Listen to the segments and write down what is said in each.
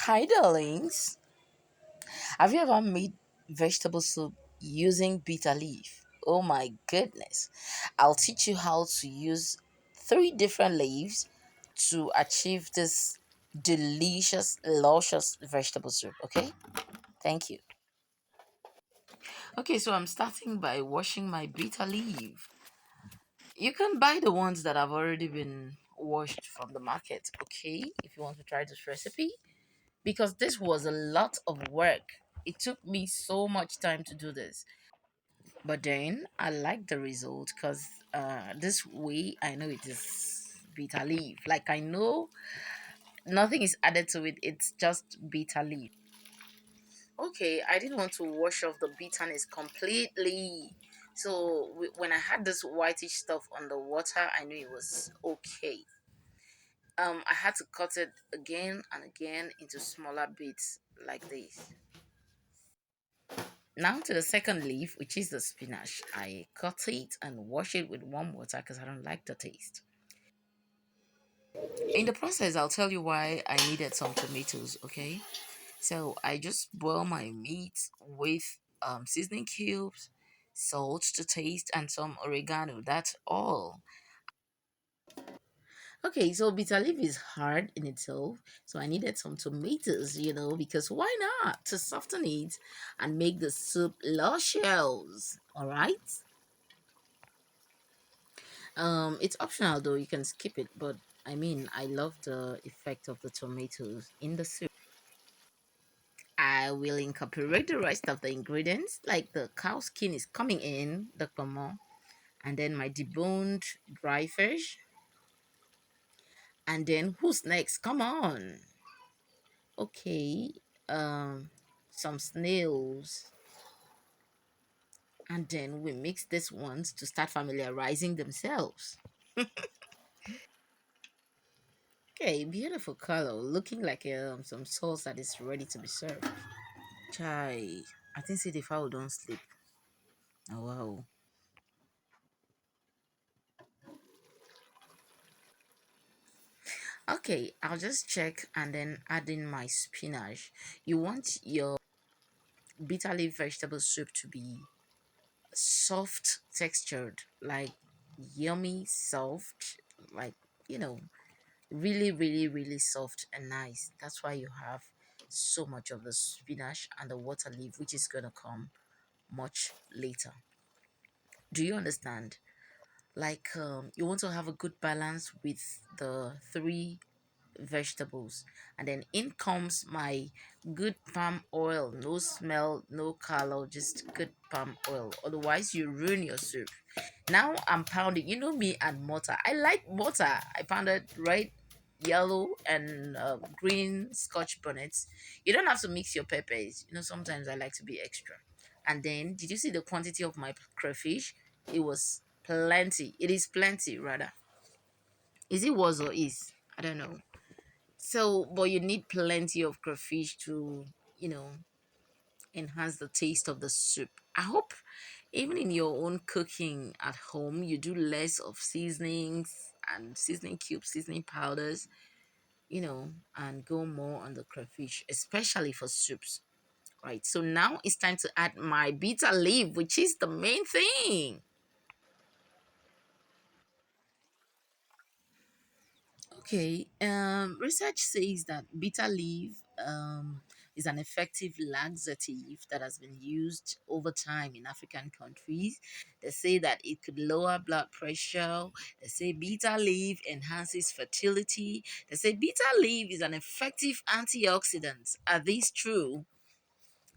Hi, darlings. Have you ever made vegetable soup using bitter leaf? Oh my goodness. I'll teach you how to use three different leaves to achieve this delicious, luscious vegetable soup. Okay? Thank you. Okay, so I'm starting by washing my bitter leaf. You can buy the ones that have already been washed from the market, okay? If you want to try this recipe. Because this was a lot of work. It took me so much time to do this. But then I like the result because this way I know it is bitter leaf. Like I know nothing is added to it, it's just bitter leaf. Okay, I didn't want to wash off the bitterness completely. So when I had this whitish stuff on the water, I knew it was okay. I had to cut it again and again into smaller bits like this. Now to the second leaf, which is the spinach. I cut it and wash it with warm water because I don't like the taste. In the process, I'll tell you why I needed some tomatoes, okay? So I just boil my meat with seasoning cubes, salt to taste, and some oregano. That's all. Okay, so bitter leaf is hard in itself, so I needed some tomatoes, because why not? To soften it and make the soup luscious. All right. It's optional though, you can skip it, but I mean, I love the effect of the tomatoes in the soup. I will incorporate the rest of the ingredients, like the cow skin is coming in, the pomo, and then my deboned dry fish, and then who's next? Come on. Okay, some snails, and then we mix these ones to start familiarizing themselves. Okay, beautiful color, looking like some sauce that is ready to be served. Chai, I think see the fowl don't sleep. Oh wow. Okay, I'll just check and then add in my spinach. You want your bitter leaf vegetable soup to be soft textured, like yummy soft, like you know, really, really, really soft and nice. That's why you have so much of the spinach and the water leaf, which is gonna come much later. Do you understand? Like you want to have a good balance with the three vegetables, and then in comes my good palm oil. No smell, no color, just good palm oil, otherwise you ruin your soup. Now I'm pounding, me and mortar. I like mortar. I pounded red, yellow, and green scotch bonnets. You don't have to mix your peppers, sometimes I like to be extra. And then did you see the quantity of my crayfish? It was plenty. It is plenty, rather. Is it was or is? I don't know. So, but you need plenty of crayfish to, you know, enhance the taste of the soup. I hope even in your own cooking at home, you do less of seasonings and seasoning cubes, seasoning powders, and go more on the crayfish, especially for soups. Right. So now it's time to add my bitter leaf, which is the main thing. Okay, research says that bitter leaf is an effective laxative that has been used over time in African countries. They say that it could lower blood pressure. They say bitter leaf enhances fertility. They say bitter leaf is an effective antioxidant. Are these true?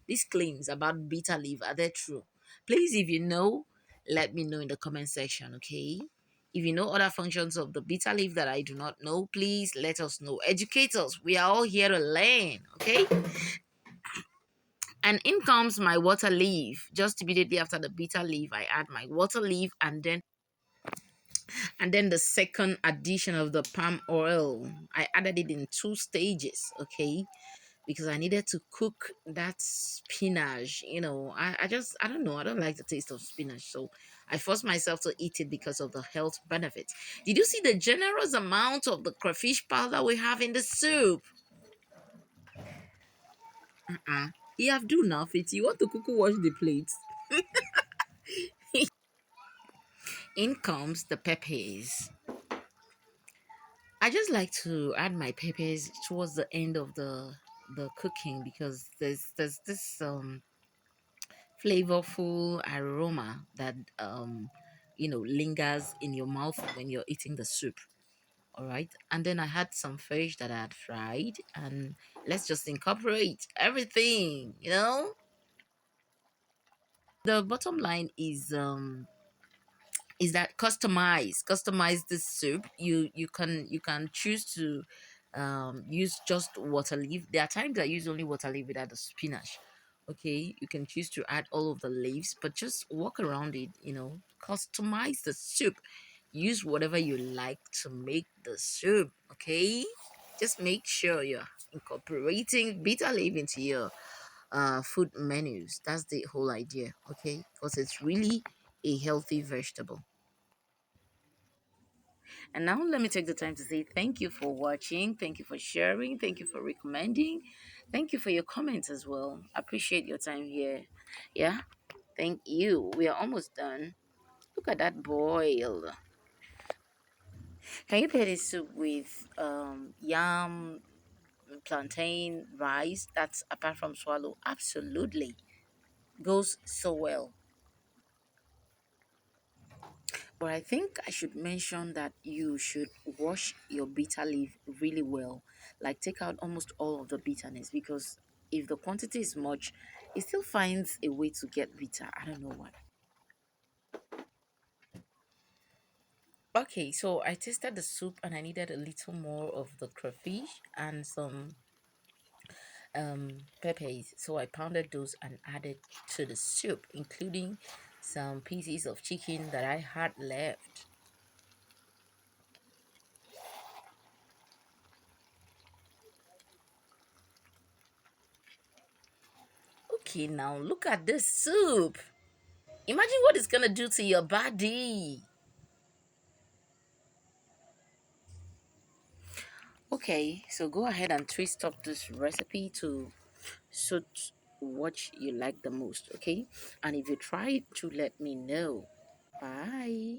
These claims about bitter leaf, are they true? Please, if you know, let me know in the comment section, okay? If you know other functions of the bitter leaf that I do not know, please let us know. Educate us. We are all here to learn, okay? And in comes my water leaf. Just immediately after the bitter leaf, I add my water leaf, and then the second addition of the palm oil. I added it in two stages, okay? Because I needed to cook that spinach. I don't know. I don't like the taste of spinach. So I forced myself to eat it because of the health benefits. Did you see the generous amount of the crayfish powder we have in the soup? You have do now, fit. You want to cook wash the plates. In comes the peppers. I just like to add my peppers towards the end of the cooking because there's this flavorful aroma that lingers in your mouth when you're eating the soup. All right, and then I had some fish that I had fried, and let's just incorporate everything. The bottom line is that customize this soup. You can choose to use just water leaf. There are times I use only water leaf without the spinach. Okay, you can choose to add all of the leaves, but just walk around it. Customize the soup. Use whatever you like to make the soup. Okay, just make sure you're incorporating bitter leaf into your food menus. That's the whole idea. Okay, because it's really a healthy vegetable. And now let me take the time to say thank you for watching, thank you for sharing, thank you for recommending, thank you for your comments as well. Appreciate your time here. Yeah, thank you. We are almost done. Look at that boil. Can you pair this soup with yam, plantain, rice? That's apart from swallow. Absolutely. Goes so well. But I think I should mention that you should wash your bitter leaf really well. Like take out almost all of the bitterness because if the quantity is much, it still finds a way to get bitter. I don't know why. Okay, so I tasted the soup and I needed a little more of the crayfish and some peppers. So I pounded those and added to the soup, including some pieces of chicken that I had left. Okay, now look at this soup. Imagine what it's gonna do to your body. Okay, so go ahead and twist up this recipe to suit what you like the most, okay? And if you try it, to let me know. Bye.